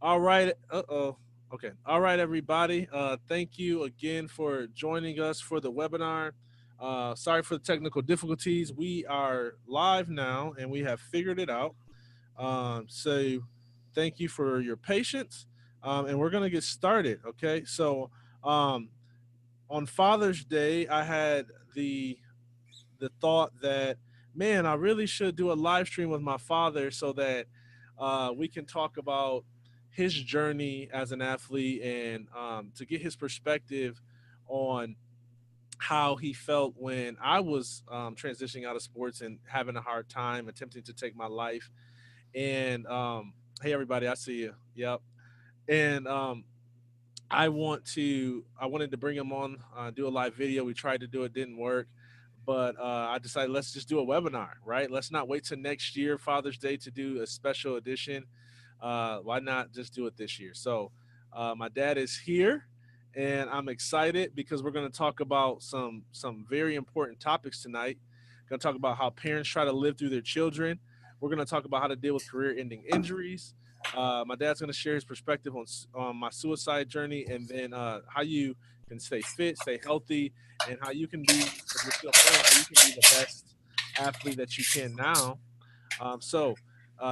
All right. Uh-oh. Okay. All right, everybody. Thank you again for joining us for the webinar. Sorry for the technical difficulties. We are live now and we have figured it out. So thank you for your patience. And we're going to get started. Okay. So um, on Father's Day, I had the thought that, man, I really should do a live stream with my father so that we can talk about his journey as an athlete and to get his perspective on how he felt when I was transitioning out of sports and having a hard time attempting to take my life. And hey, everybody, I see you. Yep. And I wanted to bring him on, do a live video. We tried to do it, didn't work, but I decided let's just do a webinar, right? Let's not wait till next year, Father's Day, to do a special edition. Why not just do it this year? So my dad is here, and I'm excited because we're going to talk about some very important topics tonight. Going to talk about how parents try to live through their children. We're going to talk about how to deal with career-ending injuries. My dad's going to share his perspective on my suicide journey, and then how you can stay fit, stay healthy, and how you can be, if you're still playing, how you can be the best athlete that you can now.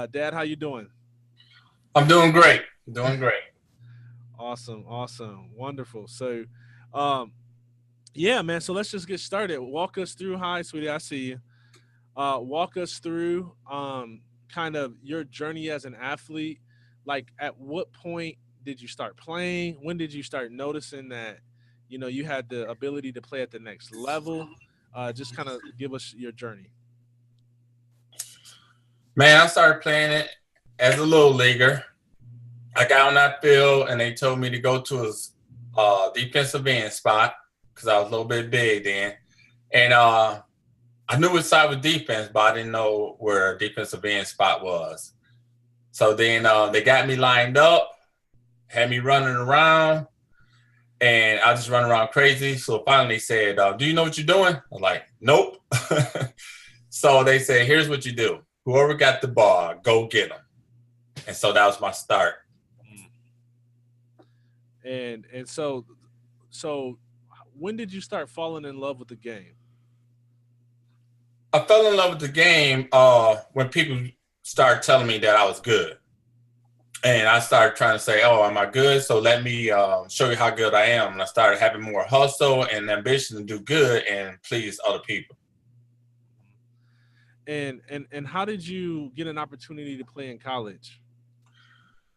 Dad, how you doing? I'm doing great. Doing great. Awesome, awesome, wonderful. Um, yeah, man. So let's just get started. Walk us through. Hi, sweetie. I see you. Walk us through kind of your journey as an athlete. Like, at what point did you start playing? When did you start noticing that you had the ability to play at the next level? Just kind of give us your journey. Man, I started playing it as a little leaguer. I got on that field and they told me to go to a defensive end spot because I was a little bit big then. And I knew which side was defense, but I didn't know where a defensive end spot was. So then they got me lined up, had me running around, and I just run around crazy. So finally they said, do you know what you're doing? I was like, nope. So they said, here's what you do. Whoever got the ball, go get them. And so that was my start. Mm. And so when did you start falling in love with the game? I fell in love with the game when people started telling me that I was good. And I started trying to say, oh, am I good? So let me show you how good I am. And I started having more hustle and ambition to do good and please other people. And how did you get an opportunity to play in college?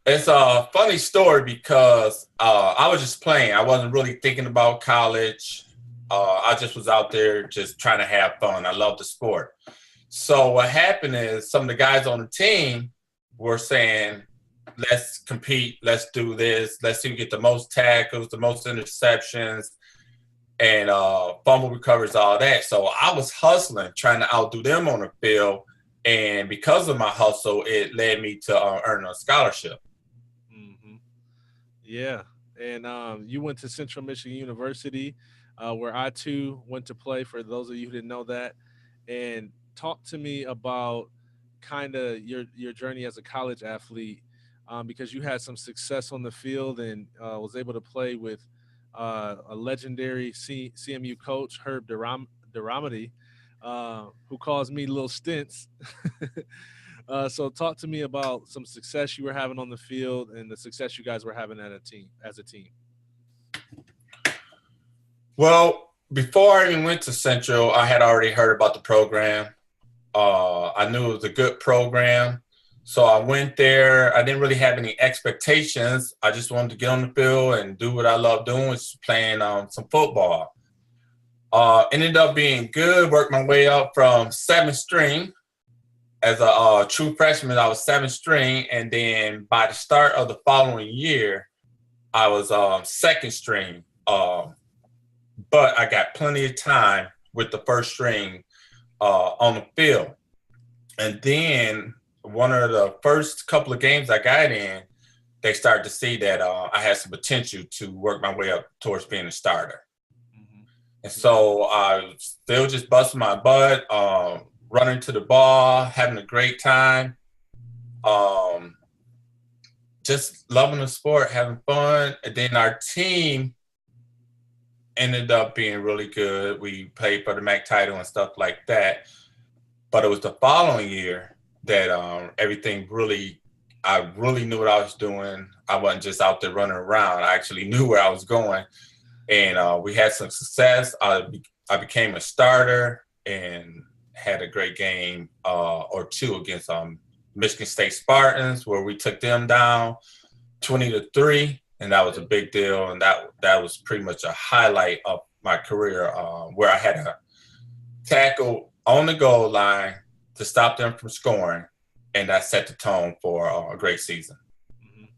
It's a funny story because I was just playing. I wasn't really thinking about college. I just was out there just trying to have fun. I love the sport. So what happened is some of the guys on the team were saying, let's compete, let's do this, let's see who get the most tackles, the most interceptions, and fumble recovers, all that. So I was hustling, trying to outdo them on the field. And because of my hustle, it led me to earn a scholarship. Hmm. Yeah, and you went to Central Michigan University, where I too went to play. For those of you who didn't know that, and talk to me about kind of your journey as a college athlete, because you had some success on the field and was able to play with a legendary CMU coach, Herb Duramity, who calls me Little Stints. So talk to me about some success you were having on the field and the success you guys were having as a team. Well, before I even went to Central, I had already heard about the program. I knew it was a good program. So I went there. I didn't really have any expectations. I just wanted to get on the field and do what I love doing, which is playing some football. Ended up being good, worked my way up from seventh string. As a true freshman, I was seventh string. And then by the start of the following year, I was second string. But I got plenty of time with the first string on the field. And then one of the first couple of games I got in, they started to see that I had some potential to work my way up towards being a starter. Hmm. And so I was still just busting my butt, running to the ball, having a great time. Um, just loving the sport, having fun. And then our team ended up being really good. We played for the MAC title and stuff like that. But it was the following year that everything really, I really knew what I was doing. I wasn't just out there running around. I actually knew where I was going. And we had some success. I became a starter and had a great game or two against Michigan State Spartans, where we took them down 20-3, and that was a big deal. And that was pretty much a highlight of my career, where I had a tackle on the goal line to stop them from scoring, and that set the tone for a great season. Mhm.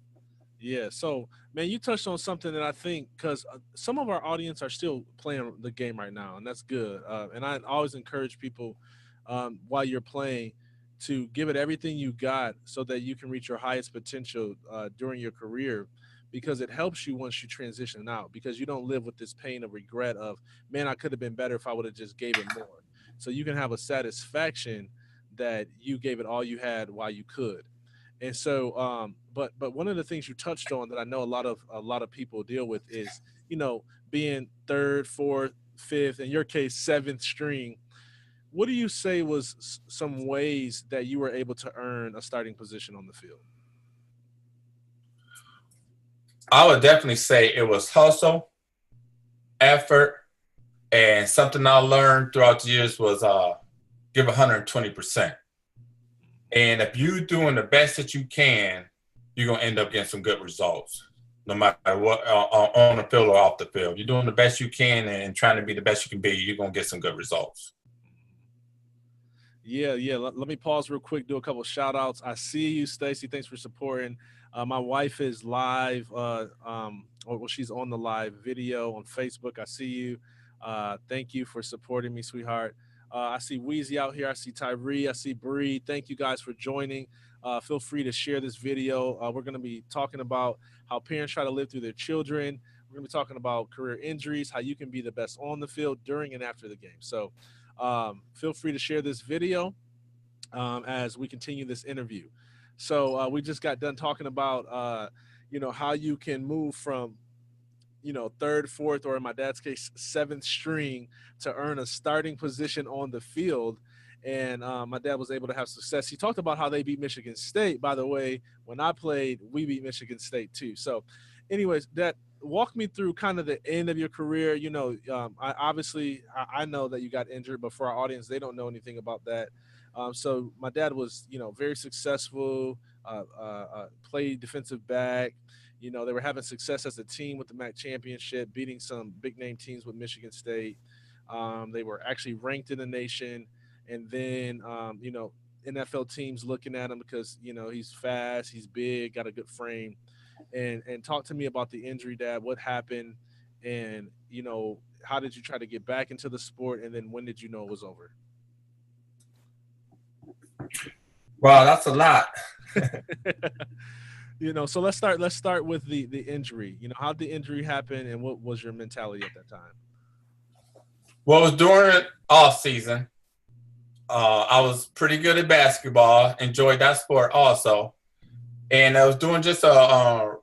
Yeah. So, man, you touched on something that I think, because some of our audience are still playing the game right now, and that's good. And I always encourage people, while you're playing, to give it everything you got so that you can reach your highest potential during your career, because it helps you once you transition out, because you don't live with this pain of regret of, man, I could have been better if I would have just gave it more. So you can have a satisfaction that you gave it all you had while you could. And so, but one of the things you touched on that I know a lot of people deal with is, being third, fourth, fifth, in your case, seventh string. What do you say was some ways that you were able to earn a starting position on the field? I would definitely say it was hustle, effort, and something I learned throughout the years was give 120%. And if you're doing the best that you can, you're gonna end up getting some good results, no matter what, on the field or off the field. You're doing the best you can and trying to be the best you can be. You're gonna get some good results. Yeah, yeah. Let me pause real quick, do a couple shout outs. I see you, Stacy. Thanks for supporting. My wife is live, or well, she's on the live video on Facebook. I see you. Thank you for supporting me, sweetheart. I see Wheezy out here. I see Tyree. I see Bree. Thank you guys for joining. Feel free to share this video. We're going to be talking about how parents try to live through their children. We're going to be talking about career injuries, how you can be the best on the field, during and after the game. So, feel free to share this video as we continue this interview. So we just got done talking about how you can move from third, fourth, or in my dad's case, seventh string to earn a starting position on the field. And my dad was able to have success. He talked about how they beat Michigan State. By the way, when I played, we beat Michigan State too. So, anyways, that walk me through kind of the end of your career. I know that you got injured, but for our audience, they don't know anything about that. So my dad was, very successful. Played defensive back. They were having success as a team with the MAC championship, beating some big name teams with Michigan State. They were actually ranked in the nation. And then, NFL teams looking at him because, he's fast, he's big, got a good frame. And talk to me about the injury, Dad. What happened? And, how did you try to get back into the sport? And then when did you know it was over? Wow, that's a lot. So let's start with the injury. How did the injury happen, and what was your mentality at that time? Well, it was during off season. I was pretty good at basketball, enjoyed that sport also. And I was doing just a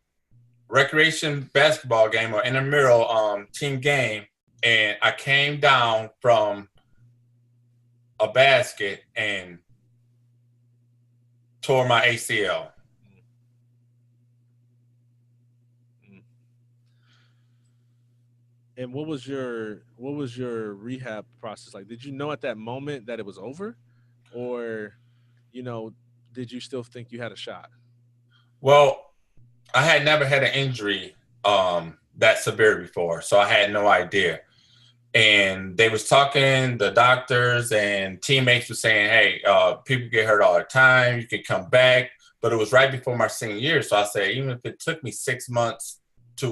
recreation basketball game or intramural team game. And I came down from a basket and tore my ACL. And what was your rehab process like? Did you know at that moment that it was over, or you know, did you still think you had a shot? Well, I had never had an injury that severe before, so I had no idea. And they was talking, the doctors and teammates were saying, hey, people get hurt all the time, you can come back. But it was right before my senior year, so I said, even if it took me 6 months to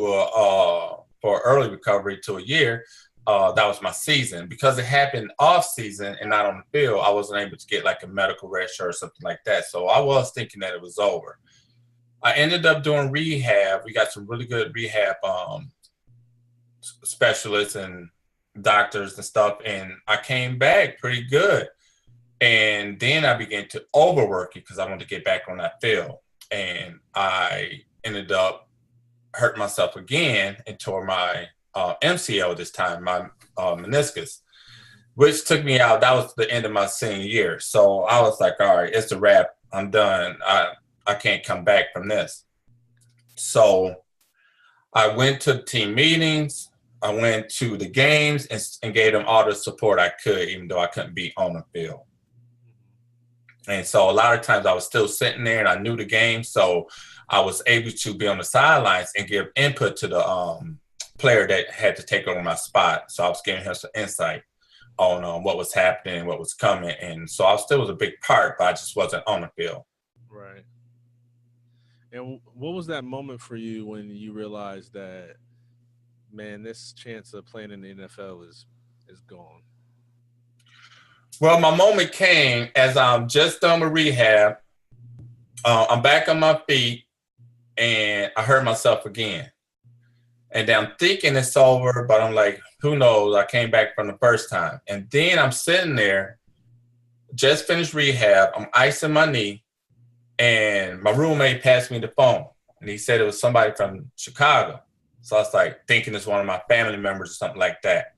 for early recovery to a year, that was my season. Because it happened off season and not on the field, I wasn't able to get like a medical red shirt or something like that. So I was thinking that it was over. I ended up doing rehab. We got some really good rehab specialists and doctors and stuff, and I came back pretty good. And then I began to overwork it because I wanted to get back on that field. and I ended up hurting myself again and tore my MCL this time, my meniscus, which took me out. That was the end of my senior year. So I was like, all right, it's a wrap. I'm done. I can't come back from this. So I went to team meetings. I went to the games and gave them all the support I could, even though I couldn't be on the field. And so a lot of times I was still sitting there and I knew the game. So I was able to be on the sidelines and give input to the player that had to take over my spot. So I was giving him some insight on what was happening, what was coming. And so I still was a big part, but I just wasn't on the field. Right. And what was that moment for you when you realized that, man, this chance of playing in the NFL is gone? Well, my moment came as I'm just done with rehab. I'm back on my feet, and I hurt myself again. And then I'm thinking it's over, but I'm like, who knows? I came back from the first time. And then I'm sitting there, just finished rehab. I'm icing my knee, and my roommate passed me the phone. And he said it was somebody from Chicago. So I was like thinking it's one of my family members or something like that.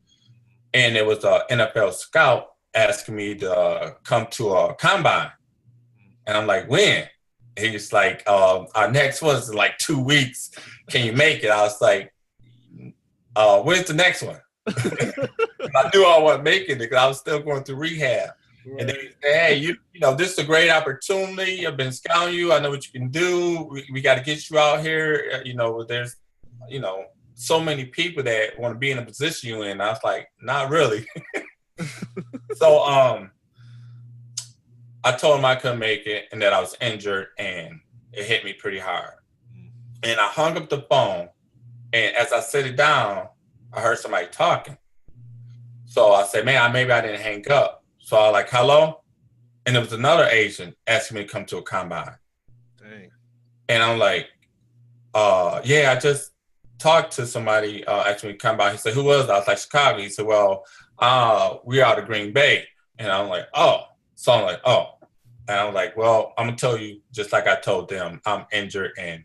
And it was an NFL scout asking me to come to a combine. And I'm like, when? He's like, our next one's in like 2 weeks. Can you make it? I was like, when's the next one? I knew I wasn't making it because I was still going through rehab. Right. And then he said, hey, you know, this is a great opportunity. I've been scouting you. I know what you can do. We got to get you out here. You know, there's, you know, so many people that want to be in a position you're in. I was like, not really. So I told him I couldn't make it and that I was injured, and it hit me pretty hard. And I hung up the phone, and as I set it down, I heard somebody talking. So I said, man, maybe I didn't hang up. So I was like, hello? And there was another agent asking me to come to a combine. Dang. And I'm like, yeah, I just talked to somebody asking me to come by. He said, who was that? I was like, Chicago. He said, well, we're out of Green Bay. And I'm like, oh. So I'm like, oh. And I'm like, well, I'm going to tell you, just like I told them, I'm injured and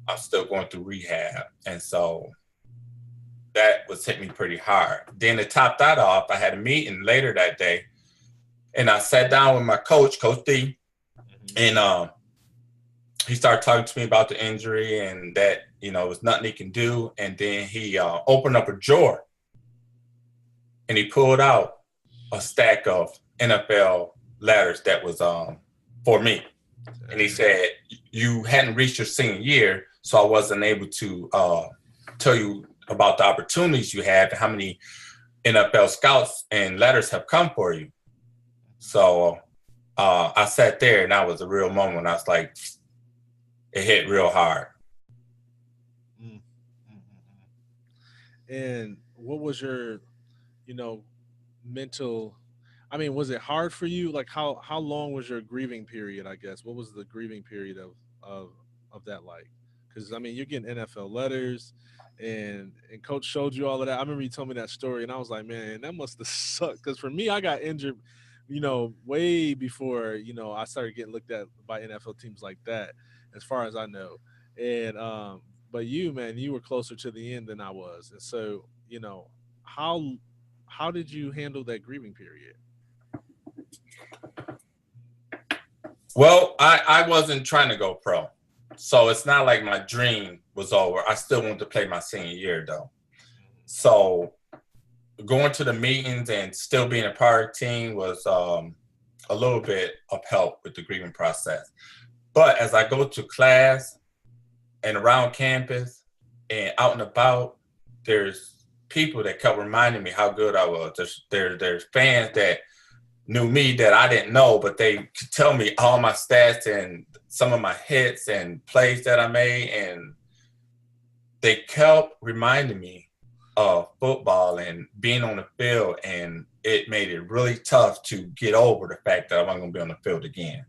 I'm still going through rehab. And so that was hit me pretty hard. Then to top that off, I had a meeting later that day. And I sat down with my coach, Coach D. And he started talking to me about the injury and that, you know, it was nothing he can do. And then he opened up a drawer and he pulled out a stack of NFL letters that was for me. And he said, you hadn't reached your senior year, so I wasn't able to tell you about the opportunities you have and how many NFL scouts and letters have come for you. So I sat there, and that was a real moment. I was like, it hit real hard. And what was your, you know, mental, I mean, was it hard for you? Like how long was your grieving period, I guess? What was the grieving period of that like? Because I mean, you're getting NFL letters and coach showed you all of that. I remember you told me that story and I was like, man, that must have sucked. Because for me, I got injured, you know, way before, you know, I started getting looked at by NFL teams like that, as far as I know. And but you, man, you were closer to the end than I was. And so, you know, how did you handle that grieving period? Well, I wasn't trying to go pro. So it's not like my dream was over. I still wanted to play my senior year, though. So going to the meetings and still being a part of the team was a little bit of help with the grieving process. But as I go to class and around campus and out and about, there's people that kept reminding me how good I was. There's fans that knew me that I didn't know, but they could tell me all my stats and some of my hits and plays that I made. And they kept reminding me of football and being on the field. And it made it really tough to get over the fact that I wasn't going to be on the field again.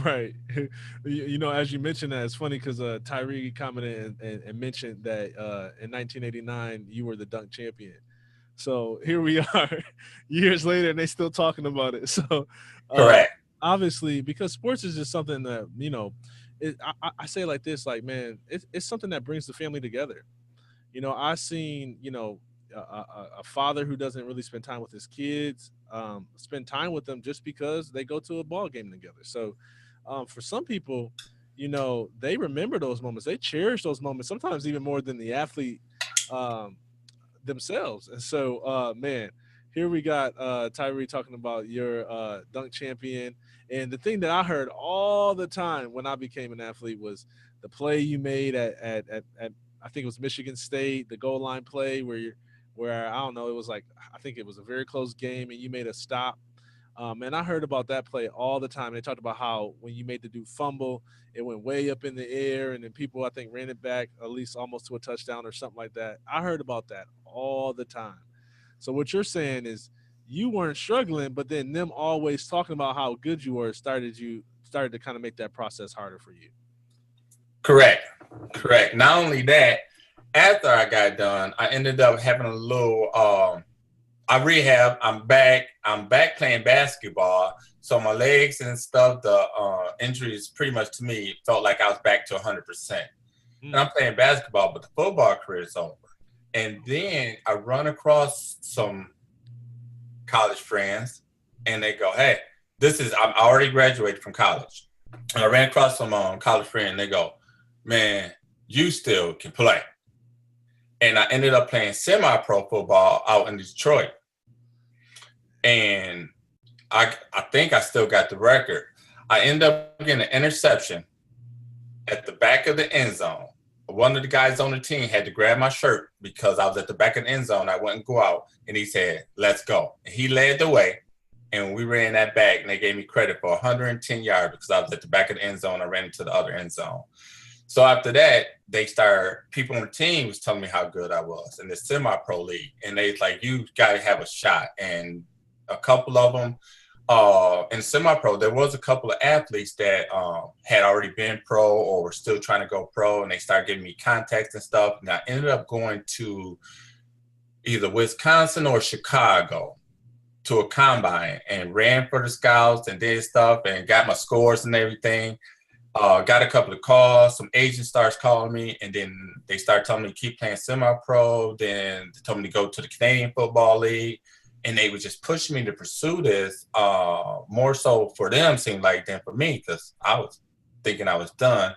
Right. You know, as you mentioned that, it's funny because Tyree commented and mentioned that in 1989, you were the dunk champion. So here we are years later and they still talking about it. So Correct. obviously, because sports is just something that, you know, I say it like this, like, man, it's something that brings the family together. I seen, a father who doesn't really spend time with his kids, spend time with them just because they go to a ball game together. So, for some people, they remember those moments. They cherish those moments, sometimes even more than the athlete um, themselves. And so, man, here we got Tyree talking about your dunk champion. And the thing that I heard all the time when I became an athlete was the play you made at I think it was Michigan State, the goal line play where I don't know, it was like, I think it was a very close game and you made a stop. And I heard about that play all the time. They talked about how when you made the dude fumble, it went way up in the air, and then people, I think, ran it back at least almost to a touchdown or something like that. I heard about that all the time. So what you're saying is you weren't struggling, but then them always talking about how good you were started to kind of make that process harder for you. Correct. Correct. Not only that, after I got done, I ended up having a little I rehab. I'm back playing basketball. So my legs and stuff, the injuries pretty much to me felt like I was back to 100%. And Mm. I'm playing basketball, but the football career is over. And then I run across some college friends, and they go, "Hey, I'm already graduated from college." And I ran across some college friend, and they go, "Man, you still can play." And I ended up playing semi-pro football out in Detroit. And I think I still got the record. I ended up getting an interception at the back of the end zone. One of the guys on the team had to grab my shirt because I was at the back of the end zone. I wouldn't go out. And he said, "Let's go." And he led the way. And we ran that back, and they gave me credit for 110 yards because I was at the back of the end zone. I ran into the other end zone. So after that, people on the team was telling me how good I was in the semi-pro league. And they like, "You got to have a shot." And a couple of them, in semi-pro, there was a couple of athletes that had already been pro or were still trying to go pro, and they started giving me contacts and stuff. And I ended up going to either Wisconsin or Chicago to a combine and ran for the scouts and did stuff and got my scores and everything. Got a couple of calls. Some agents starts calling me, and then they start telling me to keep playing semi-pro. Then they told me to go to the Canadian Football League. And they would just push me to pursue this more so for them, seemed like, than for me, because I was thinking I was done.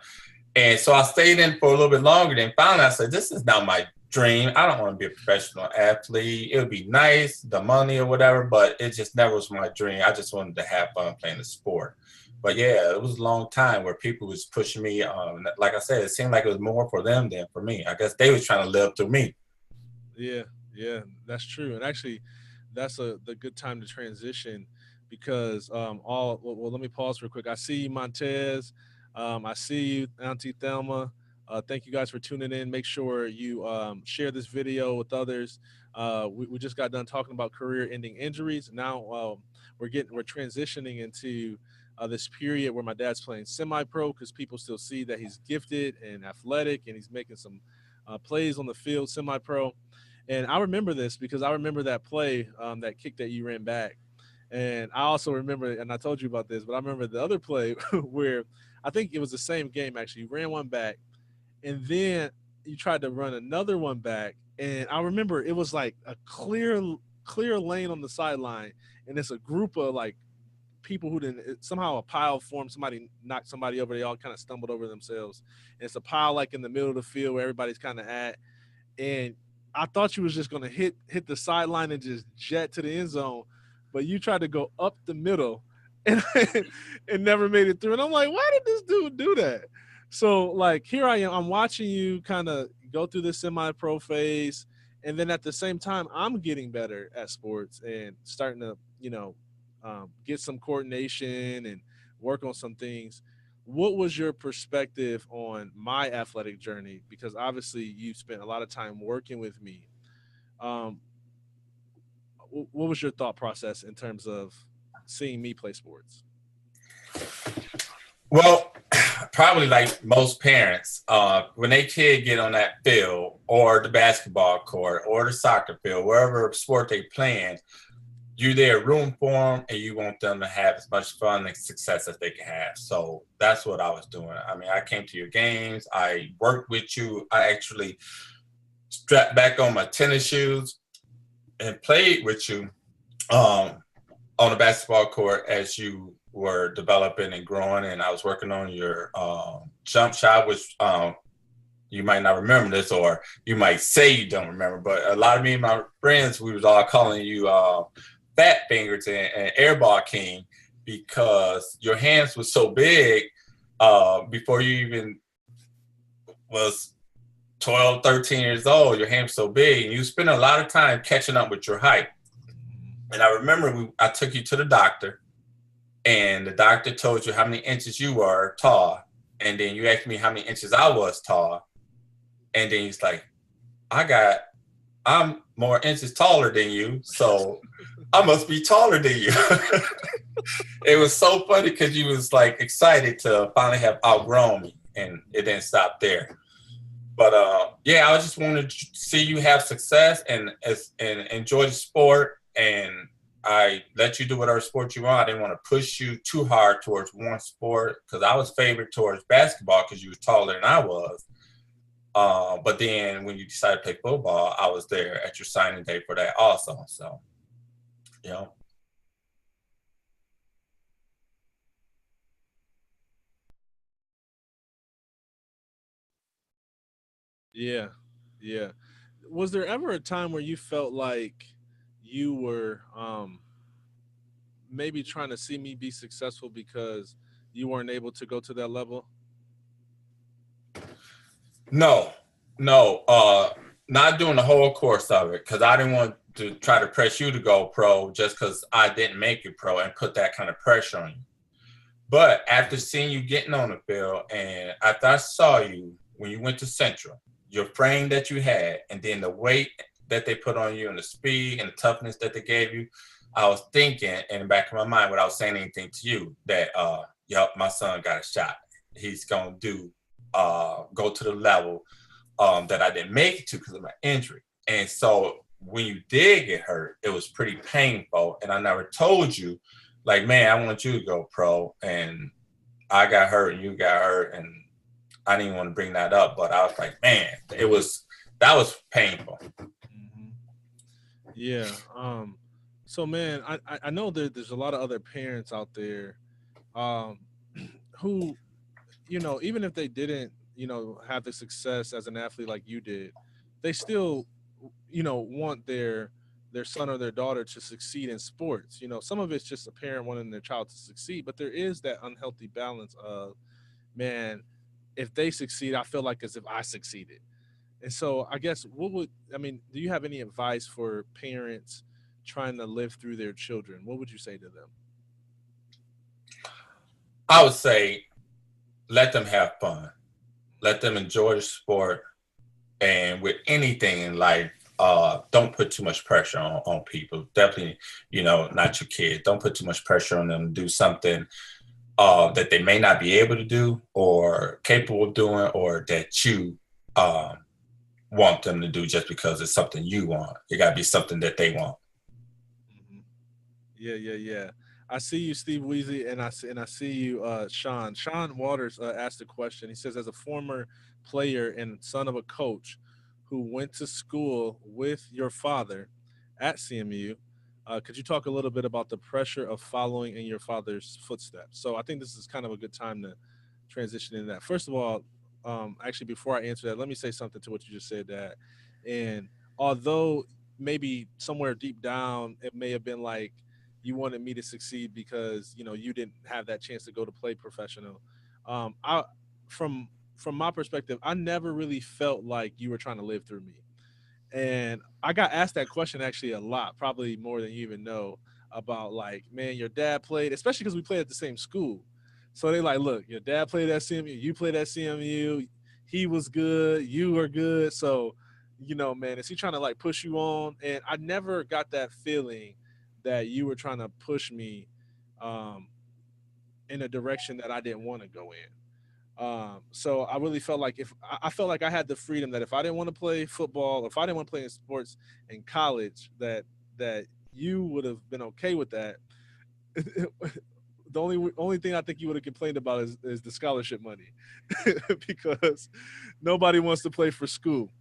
And so I stayed in for a little bit longer. Then finally I said, "This is not my dream. I don't want to be a professional athlete. It would be nice, the money or whatever, but it just never was my dream. I just wanted to have fun playing the sport." But yeah, it was a long time where people was pushing me. Like I said, it seemed like it was more for them than for me. I guess they was trying to live through me. Yeah, yeah, that's true. And actually, that's the good time to transition because let me pause real quick. I see you, Montez. I see you, Auntie Thelma. Thank you guys for tuning in. Make sure you share this video with others. We just got done talking about career-ending injuries. Now we're transitioning into this period where my dad's playing semi-pro because people still see that he's gifted and athletic and he's making some plays on the field, semi-pro. And I remember this because I remember that play, that kick that you ran back. And I also remember, and I told you about this, but I remember the other play where I think it was the same game actually. You ran one back and then you tried to run another one back. And I remember it was like a clear lane on the sideline. And it's a group of like people who didn't somehow a pile formed, somebody knocked somebody over, they all kind of stumbled over themselves. And it's a pile like in the middle of the field where everybody's kind of at. And I thought you was just gonna hit the sideline and just jet to the end zone, but you tried to go up the middle and and never made it through. And I'm like, why did this dude do that? So like here I am, I'm watching you kind of go through this semi-pro phase, and then at the same time, I'm getting better at sports and starting to get some coordination and work on some things. What was your perspective on my athletic journey? Because obviously you spent a lot of time working with me. Um, what was your thought process in terms of seeing me play sports? Well, probably like most parents, when they kid get on that field or the basketball court or the soccer field, wherever sport they playing, you're there room for them, and you want them to have as much fun and success as they can have. So that's what I was doing. I mean, I came to your games, I worked with you, I actually strapped back on my tennis shoes and played with you um, on the basketball court as you were developing and growing. And I was working on your jump shot, which you might not remember this, or you might say you don't remember, but a lot of me and my friends, we was all calling you Fat Fingers and Airball King because your hands were so big before you even was 12, 13 years old. Your hands so big, and you spent a lot of time catching up with your height. And I remember I took you to the doctor, and the doctor told you how many inches you were tall, and then you asked me how many inches I was tall, and then he's like, I'm more inches taller than you, so I must be taller than you. It was so funny because you was like excited to finally have outgrown me, and it didn't stop there. But yeah, I just wanted to see you have success and enjoy the sport, and I let you do whatever sport you want. I didn't want to push you too hard towards one sport because I was favored towards basketball because you was taller than I was. But then when you decided to play football, I was there at your signing day for that also. So, you know. Yeah, yeah. Was there ever a time where you felt like you were maybe trying to see me be successful because you weren't able to go to that level? No, no, not doing the whole course of it because I didn't want to try to press you to go pro just because I didn't make you pro and put that kind of pressure on you. But after seeing you getting on the field and after I saw you when you went to Central, your frame that you had, and then the weight that they put on you and the speed and the toughness that they gave you, I was thinking in the back of my mind without saying anything to you that, yep, my son got a shot. He's going to go to the level that I didn't make it to because of my injury. And so when you did get hurt, it was pretty painful. And I never told you, like, man, I want you to go pro. And I got hurt and you got hurt. And I didn't want to bring that up, but I was like, man, that was painful. Hmm. Yeah. So man, I know that there's a lot of other parents out there um, who, even if they didn't, have the success as an athlete like you did, they still, want their son or their daughter to succeed in sports. Some of it's just a parent wanting their child to succeed, but there is that unhealthy balance of, man, if they succeed, I feel like as if I succeeded. And so I guess do you have any advice for parents trying to live through their children? What would you say to them? I would say let them have fun, let them enjoy the sport. And with anything in life, don't put too much pressure on people. Definitely, not your kids. Don't put too much pressure on them to do something that they may not be able to do or capable of doing, or that you um, want them to do just because it's something you want. It got to be something that they want. Hmm. Yeah, yeah, yeah. I see you, Steve Weezy, and I see you, Sean. Sean Waters asked a question. He says, as a former player and son of a coach who went to school with your father at CMU, could you talk a little bit about the pressure of following in your father's footsteps? So I think this is kind of a good time to transition into that. First of all, actually, before I answer that, let me say something to what you just said. That, and although maybe somewhere deep down it may have been like you wanted me to succeed because you didn't have that chance to go to play professional. I from my perspective, I never really felt like you were trying to live through me. And I got asked that question actually a lot, probably more than you even know, about like, man, your dad played, especially because we played at the same school. So they like, look, your dad played at CMU, you played at CMU, he was good, you were good. So, man, is he trying to like push you on? And I never got that feeling that you were trying to push me um, in a direction that I didn't want to go in. So I really felt like if I felt like I had the freedom that if I didn't want to play football, or if I didn't want to play in sports in college, that you would have been okay with that. The only thing I think you would have complained about is the scholarship money, because nobody wants to play for school.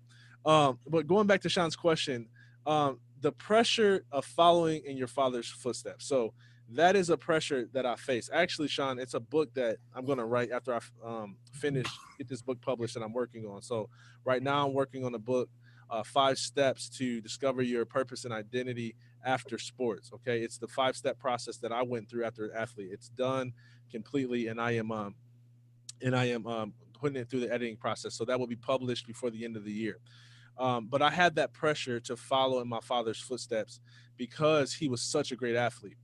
But going back to Sean's question, the pressure of following in your father's footsteps. So that is a pressure that I face. Actually, Sean, it's a book that I'm going to write after I finish, get this book published that I'm working on. So right now I'm working on a book, 5 steps to discover your purpose and identity after sports. Okay, it's the 5 step process that I went through after athlete. It's done completely, and I am putting it through the editing process. So that will be published before the end of the year. But I had that pressure to follow in my father's footsteps because he was such a great athlete.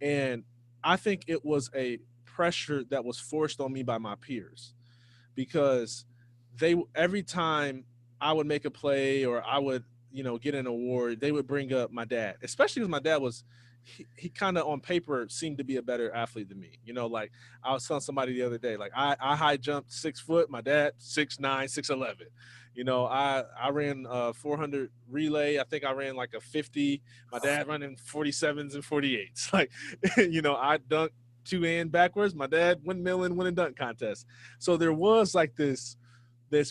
And I think it was a pressure that was forced on me by my peers, because they, every time I would make a play or I would, get an award, they would bring up my dad, especially because my dad was, he kind of on paper seemed to be a better athlete than me. Like I was telling somebody the other day, like I high jumped 6 foot, my dad 6'9", 6'11". I ran 400 relay. I think I ran like a 50. My dad running 47s and 48s. Like, I dunked two and backwards. My dad windmill and win and dunk contest. So there was like this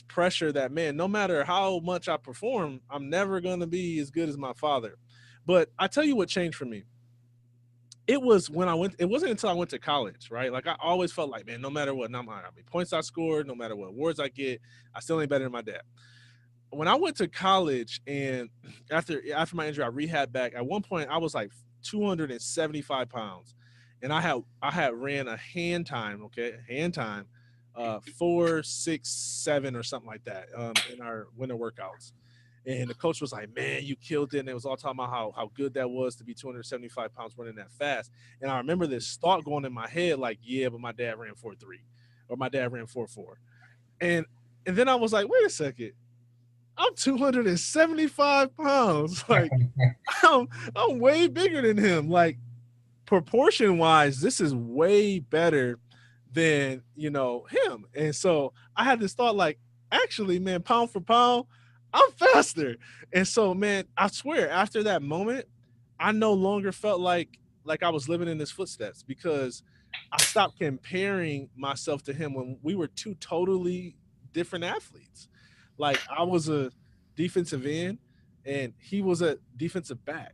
pressure that, man, no matter how much I perform, I'm never gonna be as good as my father. But I tell you what changed for me. It was when I went. It wasn't until I went to college, right? Like I always felt like, man, no matter what, no matter how many points I scored, no matter what awards I get, I still ain't better than my dad. When I went to college and after my injury, I rehabbed back. At one point, I was like 275 pounds, and I had ran a hand time, okay, hand time, 4.67 or something like that, in our winter workouts. And the coach was like, "Man, you killed it." And it was all talking about how good that was to be 275 pounds running that fast. And I remember this thought going in my head, like, "Yeah, but my dad ran 4.3, or my dad ran 4.4." And and then I was like, "Wait a second, I'm 275 pounds. Like, I'm I'm way bigger than him. Like, proportion wise, this is way better than him." And so I had this thought, like, actually, man, pound for pound, I'm faster. And so, man, I swear, after that moment, I no longer felt like I was living in his footsteps, because I stopped comparing myself to him when we were two totally different athletes. Like I was a defensive end and he was a defensive back,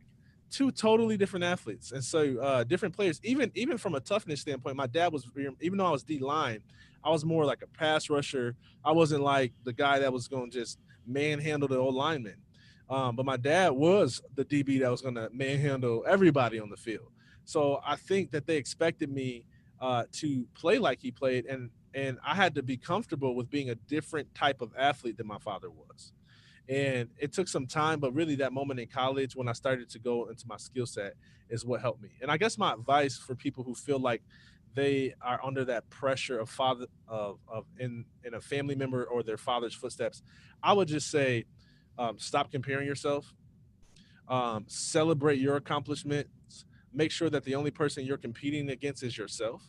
two totally different athletes. And so different players, even from a toughness standpoint, my dad was, even though I was D line, I was more like a pass rusher. I wasn't like the guy that was going to just manhandle the old lineman. But my dad was the DB that was going to manhandle everybody on the field. So I think that they expected me to play like he played, and I had to be comfortable with being a different type of athlete than my father was. And it took some time, but really that moment in college when I started to go into my skill set is what helped me. And I guess my advice for people who feel like they are under that pressure of father of in a family member or their father's footsteps, I would just say, stop comparing yourself. Celebrate your accomplishments. Make sure that the only person you're competing against is yourself,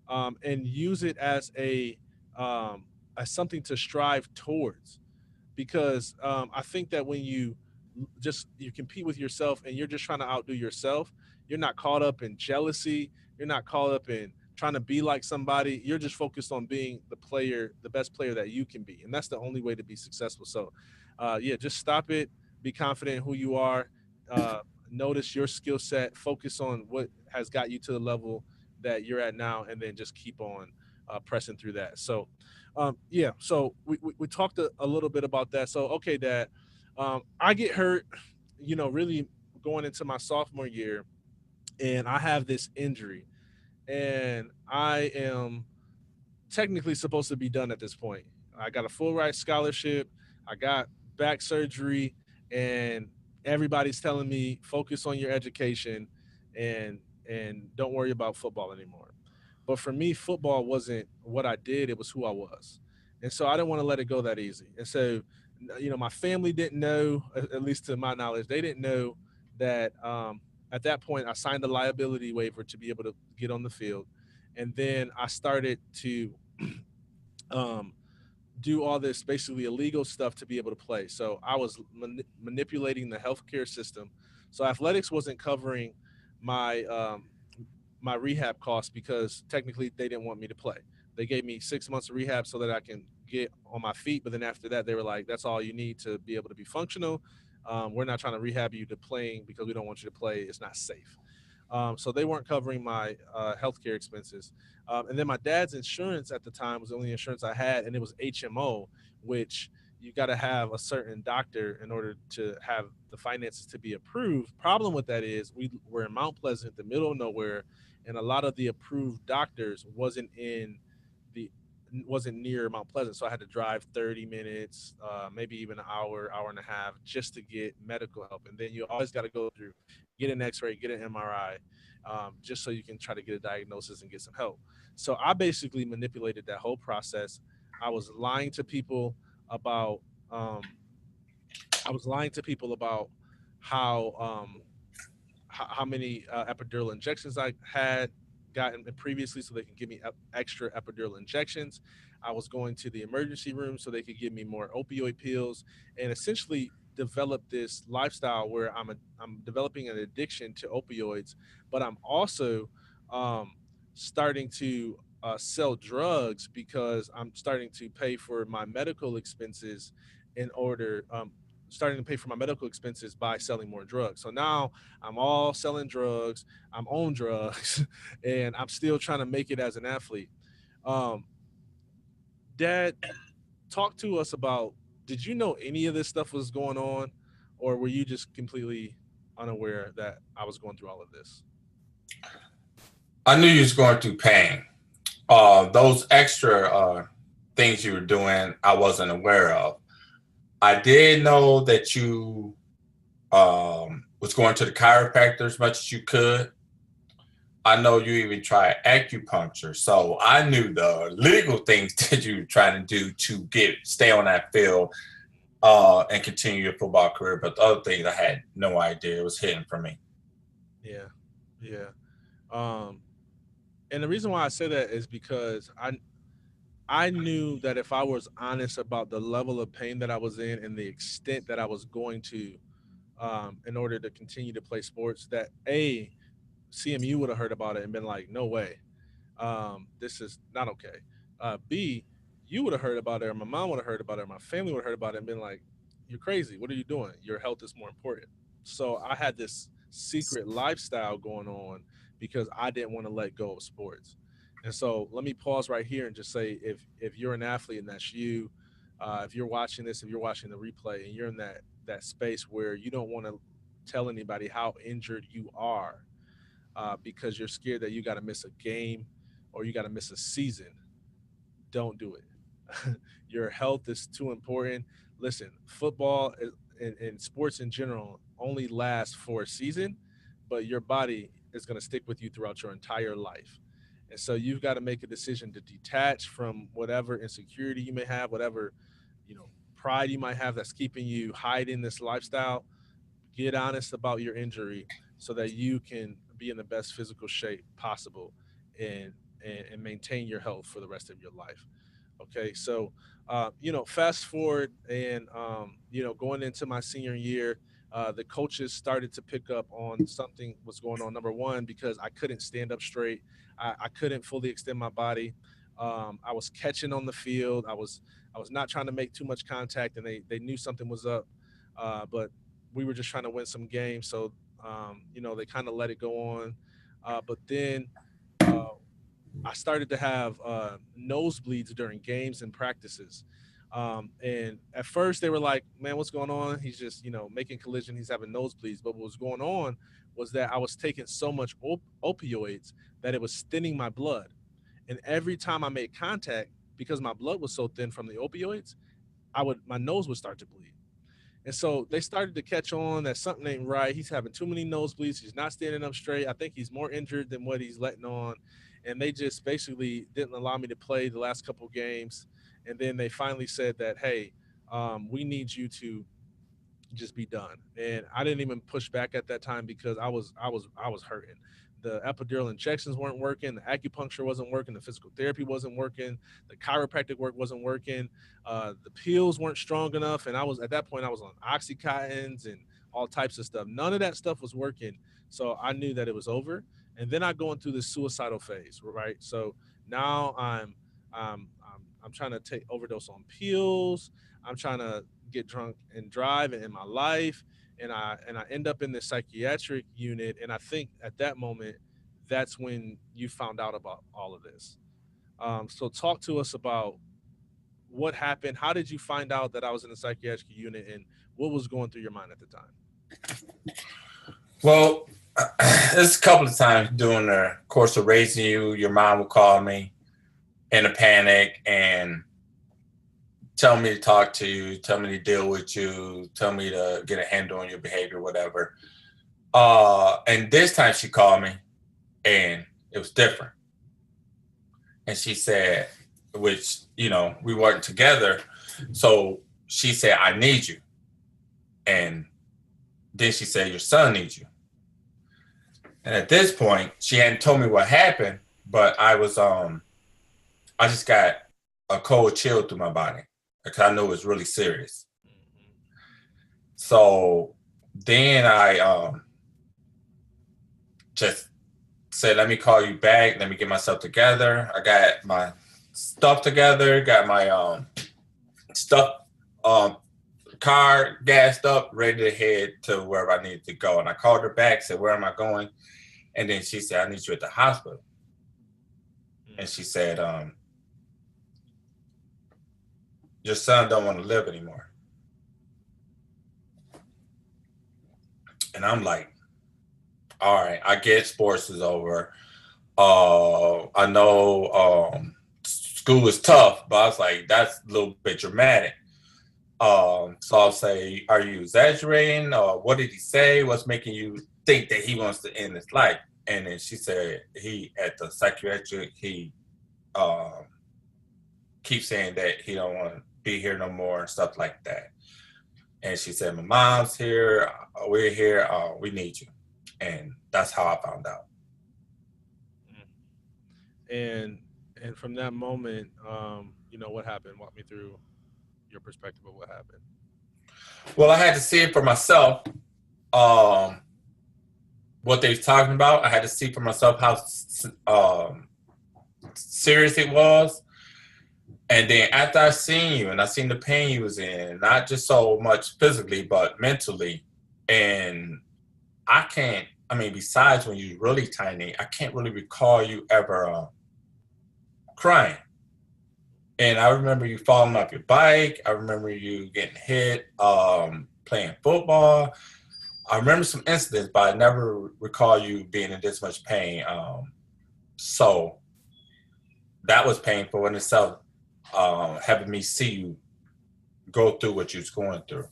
and use it um, as something to strive towards. Because I think that when you compete with yourself and you're just trying to outdo yourself, you're not caught up in jealousy. You're not caught up in trying to be like somebody. You're just focused on being the best player that you can be, and that's the only way to be successful. So, yeah, just stop it. Be confident in who you are. Uh, Notice your skill set. Focus on what has got you to the level that you're at now, and then just keep on pressing through that. So, yeah. So we talked a little bit about that. So, okay, Dad, I get hurt, really going into my sophomore year, and I have this injury, and I am technically supposed to be done at this point. I got a full ride scholarship. I got back surgery, and everybody's telling me focus on your education and don't worry about football anymore. But for me, football wasn't what I did; it was who I was, and so I didn't want to let it go that easy. And so, my family didn't know, at least to my knowledge, they didn't know that at that point I signed a liability waiver to be able to get on the field, and then I started to um, do all this basically illegal stuff to be able to play. So I was manipulating the healthcare system So athletics wasn't covering my my rehab costs because technically they didn't want me to play. They gave me 6 months of rehab so that I can get on my feet. But then after that, they were like, "That's all you need to be able to be functional. We're not trying to rehab you to playing because we don't want you to play. It's not safe." So they weren't covering my healthcare expenses. And then my dad's insurance at the time was the only insurance I had, and it was HMO, which you got to have a certain doctor in order to have the finances to be approved. Problem with that is we're in Mount Pleasant, the middle of nowhere, and a lot of the approved doctors the wasn't near Mount Pleasant, so I had to drive 30 minutes, maybe even an hour, hour and a half, just to get medical help. And then you always got to go through, get an X-ray, get an MRI, just so you can try to get a diagnosis and get some help. So I basically manipulated that whole process. I was lying to people about, um, I was lying to people about how how many epidural injections I had gotten previously so they can give me extra epidural injections. I was going to the emergency room so they could give me more opioid pills and essentially develop this lifestyle where I'm developing an addiction to opioids, but I'm also um, starting to sell drugs because I'm starting to pay for my medical expenses in order starting to pay for my medical expenses by selling more drugs. So now I'm all selling drugs. I'm on drugs, and I'm still trying to make it as an athlete. Um, Dad, talk to us about. Did you know any of this stuff was going on, or were you just completely unaware that I was going through all of this? I knew you was going through pain. Those extra things you were doing, I wasn't aware of. I did know that you was going to the chiropractor as much as you could. I know you even tried acupuncture, so I knew the legal things that you were trying to do to get stay on that field and continue your football career. But the other things, I had no idea. It was hidden from me. Yeah, yeah. Um, and the reason why I say that is because I knew that if I was honest about the level of pain that I was in and the extent that I was going to, in order to continue to play sports, that CMU would have heard about it and been like, "No way, this is not okay." B, you would have heard about it, or my mom would have heard about it, or my family would have heard about it and been like, "You're crazy. What are you doing? Your health is more important." So I had this secret lifestyle going on because I didn't want to let go of sports. And so let me pause right here and just say, if you're an athlete and that's you, if you're watching this, if you're watching the replay and you're in that space where you don't want to tell anybody how injured you are, because you're scared that you got to miss a game or you got to miss a season, don't do it. Your health is too important. Listen, and sports in general only lasts for a season, but your body is going to stick with you throughout your entire life. And so you've got to make a decision to detach from whatever insecurity you may have, whatever, pride you might have that's keeping you hiding this lifestyle. Get honest about your injury so that you can be in the best physical shape possible and and maintain your health for the rest of your life. Okay, so fast forward and going into my senior year, the coaches started to pick up on something was going on. Number one, because I couldn't stand up straight, I couldn't fully extend my body. I was catching on the field. I was not trying to make too much contact, and they knew something was up, but we were just trying to win some games. So they kind of let it go on, but then. Uh, I started to have nosebleeds during games and practices. And at first they were like, "Man, what's going on? He's just, making collision. He's having nosebleeds." But what was going on was that I was taking so much opioids that it was thinning my blood. And every time I made contact, because my blood was so thin from the opioids, my nose would start to bleed. And so they started to catch on that something ain't right. He's having too many nosebleeds. He's not standing up straight. I think he's more injured than what he's letting on. And they just basically didn't allow me to play the last couple games. And then they finally said that, hey, we need you to just be done. And I didn't even push back at that time because I was hurting. The epidural injections weren't working, the acupuncture wasn't working, the physical therapy wasn't working, the chiropractic work wasn't working, the pills weren't strong enough, and I was at that point I was on oxycontins and all types of stuff. None of that stuff was working. So I knew that it was over. And then I go into this suicidal phase, right? So now I'm trying to take overdose on pills. I'm trying to get drunk and drive in my life, and I end up in the psychiatric unit. And I think at that moment, that's when you found out about all of this. So talk to us about what happened. How did you find out that I was in the psychiatric unit, and what was going through your mind at the time? Well, there's a couple of times during the course of raising you, your mom would call me in a panic and tell me to talk to you, tell me to deal with you, tell me to get a handle on your behavior, whatever. And this time she called me and it was different. And she said, which, we weren't together. So she said, I need you. And then she said, your son needs you. And at this point, she hadn't told me what happened, but I just got a cold chill through my body because I knew it was really serious. So then I just said, let me call you back. Let me get myself together. I got my stuff together, got my stuff, car gassed up, ready to head to wherever I needed to go. And I called her back, said, where am I going? And then she said, I need you at the hospital. And she said, your son don't want to live anymore. And I'm like, all right, I get sports is over. I know school is tough, but I was like, that's a little bit dramatic. So I'll say, are you exaggerating? Or what did he say? What's making you think that he wants to end his life? And then she said, he at the psychiatric, he keeps saying that he don't want to be here no more and stuff like that. And she said, my mom's here, we're here, we need you. And that's how I found out. And from that moment, what happened? Walk me through your perspective of what happened. Well, I had to see it for myself. What they was talking about, I had to see for myself how serious it was. And then after I seen you and I seen the pain you was in, not just so much physically, but mentally, and besides when you're really tiny, I can't really recall you ever crying. And I remember you falling off your bike. I remember you getting hit, playing football. I remember some incidents, but I never recall you being in this much pain. So that was painful in itself, having me see you go through what you was going through.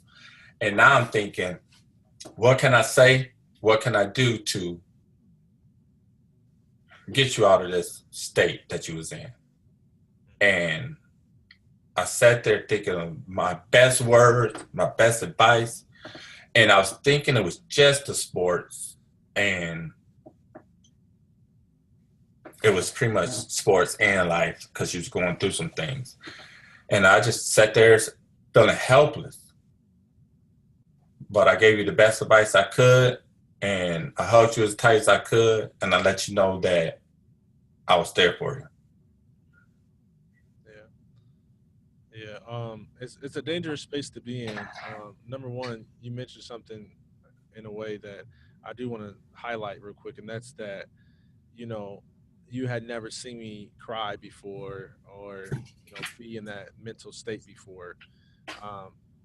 And now I'm thinking, what can I say? What can I do to get you out of this state that you was in? And I sat there thinking of my best words, my best advice. And I was thinking it was just the sports. And it was pretty much sports and life because she was going through some things. And I just sat there feeling helpless. But I gave you the best advice I could. And I hugged you as tight as I could. And I let you know that I was there for you. It's a dangerous space to be in. Number one, you mentioned something in a way that I do want to highlight real quick, and that's that you know you had never seen me cry before, or be in that mental state before.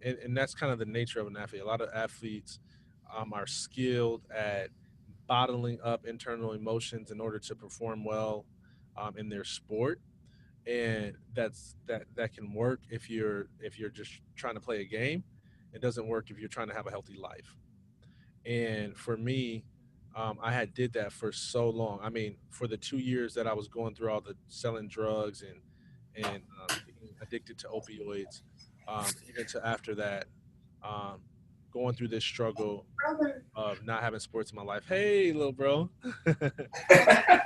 And that's kind of the nature of an athlete. A lot of athletes are skilled at bottling up internal emotions in order to perform well in their sport, and that can work if you're just trying to play a game. It doesn't work if you're trying to have a healthy life. And for me, I had did that for so long. I mean, for the 2 years that I was going through all the selling drugs and being addicted to opioids, even to after that, um, going through this struggle of not having sports in my life. Hey, little bro.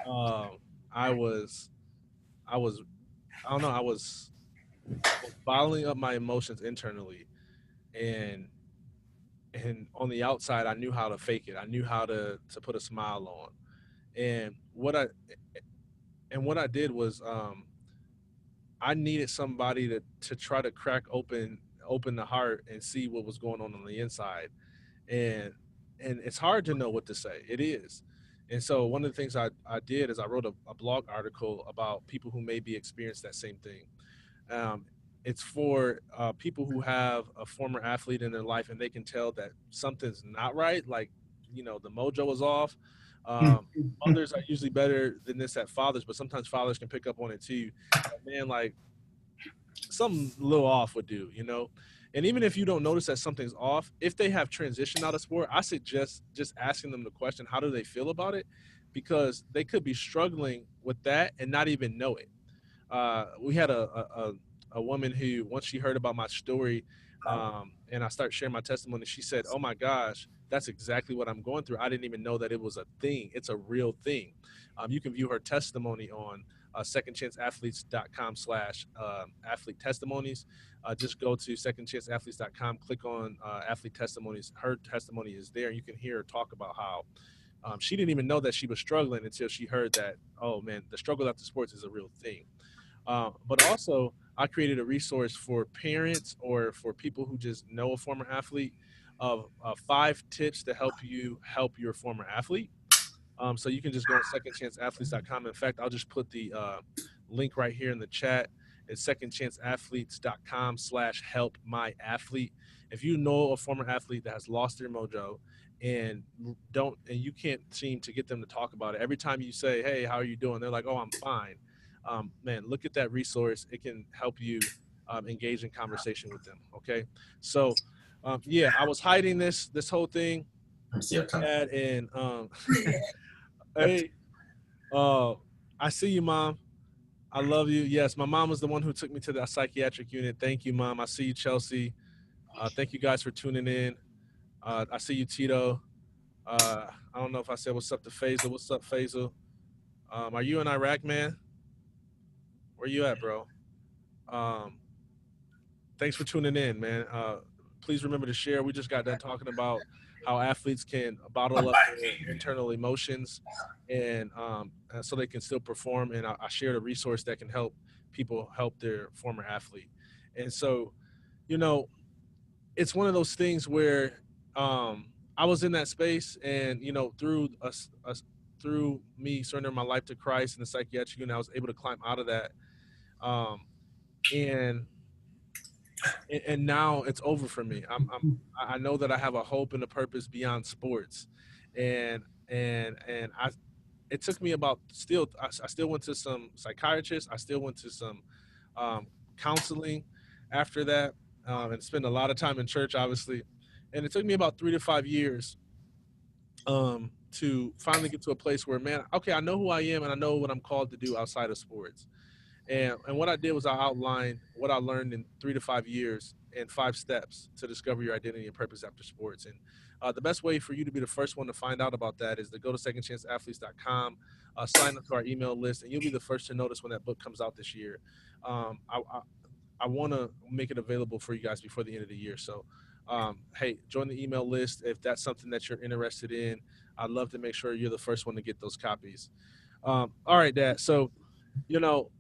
um, I was I was I don't know. I was bottling up my emotions internally, and and on the outside, I knew how to fake it. I knew how to put a smile on. And what I did was, I needed somebody to try to crack open the heart and see what was going on the inside. And it's hard to know what to say. It is. And so one of the things I did is I wrote a blog article about people who maybe experienced that same thing. Um, it's for people who have a former athlete in their life and they can tell that something's not right, like, the mojo is off. Mothers are usually better than this at fathers, but sometimes fathers can pick up on it too. Man, like, something a little off would do. And even if you don't notice that something's off, if they have transitioned out of sport, I suggest just asking them the question, how do they feel about it? Because they could be struggling with that and not even know it. We had a woman who, once she heard about my story, and I started sharing my testimony, she said, "Oh my gosh, that's exactly what I'm going through. I didn't even know that it was a thing. It's a real thing." You can view her testimony on secondchanceathletes.com/athlete testimonies. Just go to secondchanceathletes.com, click on athlete testimonies. Her testimony is there. You can hear her talk about how she didn't even know that she was struggling until she heard that, oh man, the struggle after sports is a real thing. But also, I created a resource for parents or for people who just know a former athlete of 5 tips to help you help your former athlete. So you can just go on secondchanceathletes.com. In fact, I'll just put the link right here in the chat. It's secondchanceathletes.com/help my athlete. If you know a former athlete that has lost their mojo and you can't seem to get them to talk about it, every time you say, "Hey, how are you doing?" they're like, "Oh, I'm fine." Man, look at that resource. It can help you engage in conversation with them. Okay, so yeah, I was hiding this whole thing, Let me see your tongue. Dad, and hey, uh, I see you, Mom. I love you. Yes, my mom was the one who took me to that psychiatric unit. Thank you, Mom. I see you, Chelsea. Thank you guys for tuning in. I see you, Tito. I don't know if I said what's up to Faisal. What's up, Faisal? Are you in Iraq, man? Where you at, bro? Um, Thanks for tuning in, man. Please remember to share. We just got done talking about how athletes can bottle up their internal emotions and so they can still perform. And I shared a resource that can help people help their former athlete. And so, you know, it's one of those things where I was in that space, and through me surrendering my life to Christ and the psychiatric unit, I was able to climb out of that. Um, and and now it's over for me. I know that I have a hope and a purpose beyond sports, and it took me about I still went to some psychiatrists. I still went to some um, counseling after that, and spent a lot of time in church, obviously. And it took me about 3 to 5 years to finally get to a place where, man, okay, I know who I am and I know what I'm called to do outside of sports. And what I did was I outlined what I learned in 3 to 5 years and 5 steps to discover your identity and purpose after sports. And the best way for you to be the first one to find out about that is to go to secondchanceathletes.com, sign up to our email list, and you'll be the first to notice when that book comes out this year. I want to make it available for you guys before the end of the year. So, hey, join the email list if that's something that you're interested in. I'd love to make sure you're the first one to get those copies. All right, Dad. So,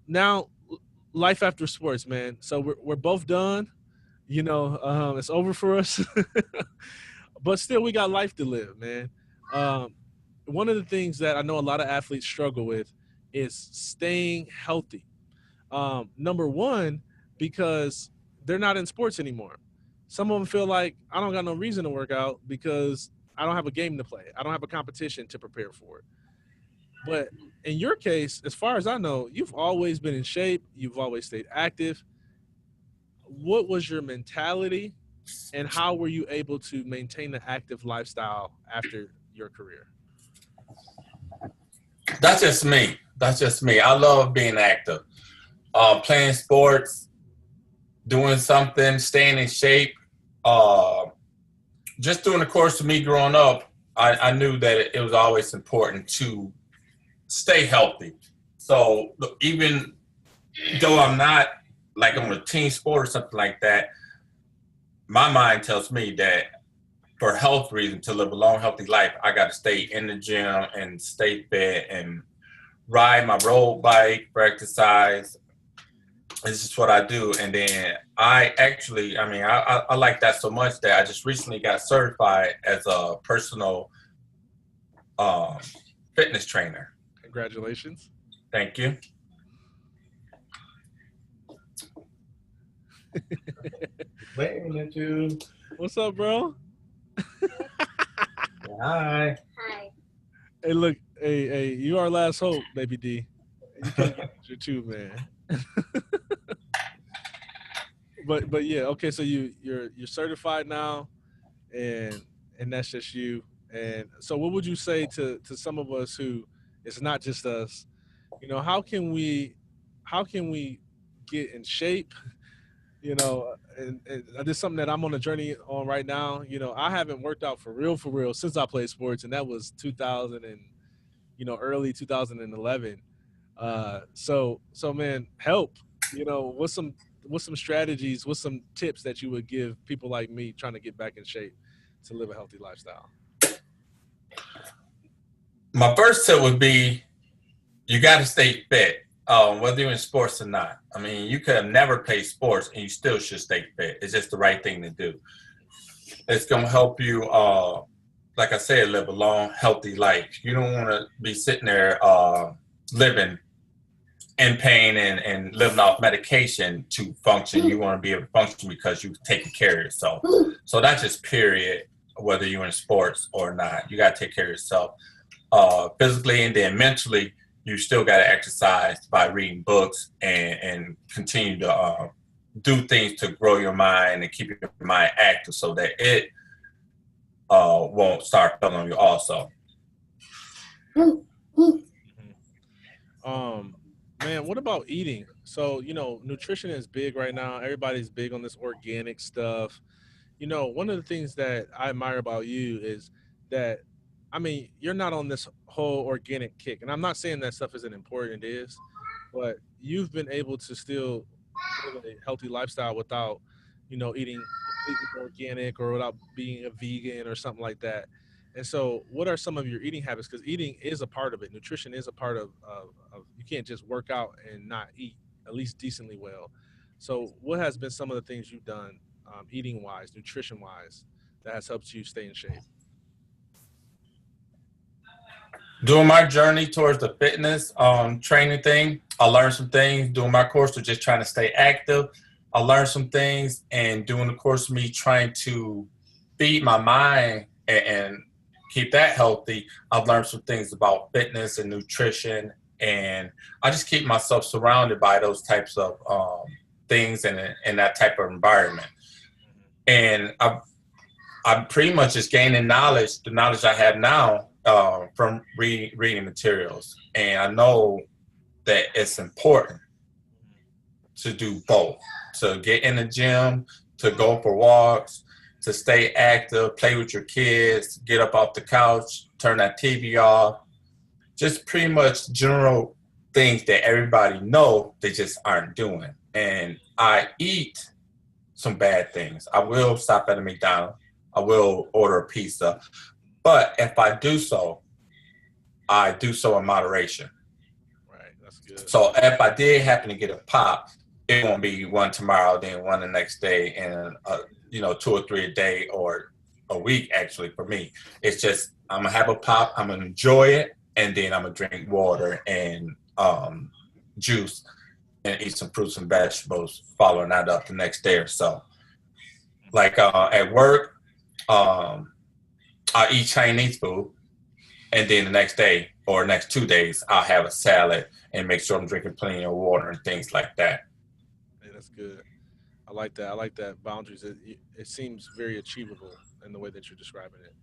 now life after sports, man. So we're both done. It's over for us, but still we got life to live, man. Um, One of the things that I know a lot of athletes struggle with is staying healthy. Number one, because they're not in sports anymore. Some of them feel like I don't got no reason to work out because I don't have a game to play. I don't have a competition to prepare for. But in your case, as far as I know, you've always been in shape. You've always stayed active. What was your mentality, and how were you able to maintain the active lifestyle after your career? That's just me. That's just me. I love being active. Playing sports, doing something, staying in shape. Uh, just during the course of me growing up, I knew that it was always important to stay healthy. So even though I'm not like I'm a team sport or something like that, my mind tells me that for health reasons, to live a long, healthy life, I got to stay in the gym and stay fit and ride my road bike for exercise. This is what I do. And then I like that so much that I just recently got certified as a personal um, fitness trainer. Congratulations. Thank you. Waiting at you. What's up, bro? Hi. Hi. Hey, look, hey, you are last hope, baby D. You can't get your too, man. But yeah, okay. So you're certified now, and that's just you. And so, what would you say to some of us who it's not just us? You know, how can we get in shape? You know, and this is something that I'm on a journey on right now. You know, I haven't worked out for real since I played sports, and that was 2000 and early 2011. So man, help. You know, what's some strategies, what's some tips that you would give people like me trying to get back in shape to live a healthy lifestyle? My first tip would be you got to stay fit, whether you're in sports or not. I mean, you could have never played sports and you still should stay fit. It's just the right thing to do. It's going to help you, like I said, live a long, healthy life. You don't want to be sitting there living in pain and living off medication to function. You want to be able to function because you've taken care of yourself. So that's just period, whether you're in sports or not. You got to take care of yourself physically, and then mentally, you still got to exercise by reading books and continue to do things to grow your mind and keep your mind active so that it won't start killing on you also. Um, Man, what about eating? So, nutrition is big right now. Everybody's big on this organic stuff. You know, one of the things that I admire about you is that, I mean, you're not on this whole organic kick. And I'm not saying that stuff isn't important, it is, but you've been able to still live a healthy lifestyle without, eating completely organic or without being a vegan or something like that. And so, what are some of your eating habits? Because eating is a part of it. Nutrition is a part of you can't just work out and not eat at least decently well. So, what has been some of the things you've done, eating wise, nutrition wise, that has helped you stay in shape? Doing my journey towards the fitness training thing, I learned some things doing my course of just trying to stay active. I learned some things, and doing the course of me trying to feed my mind and keep that healthy. I've learned some things about fitness and nutrition, and I just keep myself surrounded by those types of things and that type of environment. And I'm pretty much just gaining knowledge, the knowledge I have now from reading materials. And I know that it's important to do both, to get in the gym, to go for walks, to stay active, play with your kids, get up off the couch, turn that TV off. Just pretty much general things that everybody know they just aren't doing. And I eat some bad things. I will stop at a McDonald's. I will order a pizza. But if I do so, I do so in moderation. Right, that's good. So if I did happen to get a pop, it won't be one tomorrow, then one the next day, and 2 or 3 a day or a week. Actually, for me, it's just I'm gonna have a pop, I'm gonna enjoy it, and then I'm gonna drink water and juice and eat some fruits and vegetables, following that up the next day or so. Like at work, I eat Chinese food, and then the next day or next 2 days, I'll have a salad and make sure I'm drinking plenty of water and things like that. Hey, that's good. I like that. I like that boundaries. It seems very achievable in the way that you're describing it.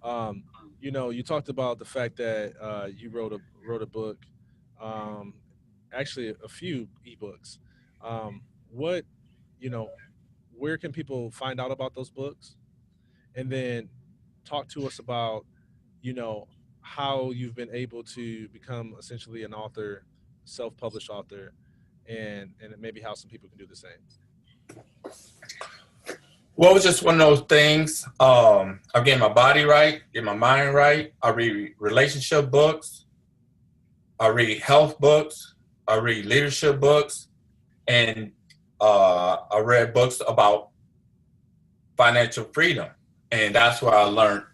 Um, you talked about the fact that you wrote a book, um, actually a few ebooks. What you know, where can people find out about those books? And then talk to us about you know how you've been able to become essentially an author, self-published author, and maybe how some people can do the same. Well, it's just one of those things. I get my body right, get my mind right. I read relationship books. I read health books. I read leadership books, and I read books about financial freedom. And that's where I learned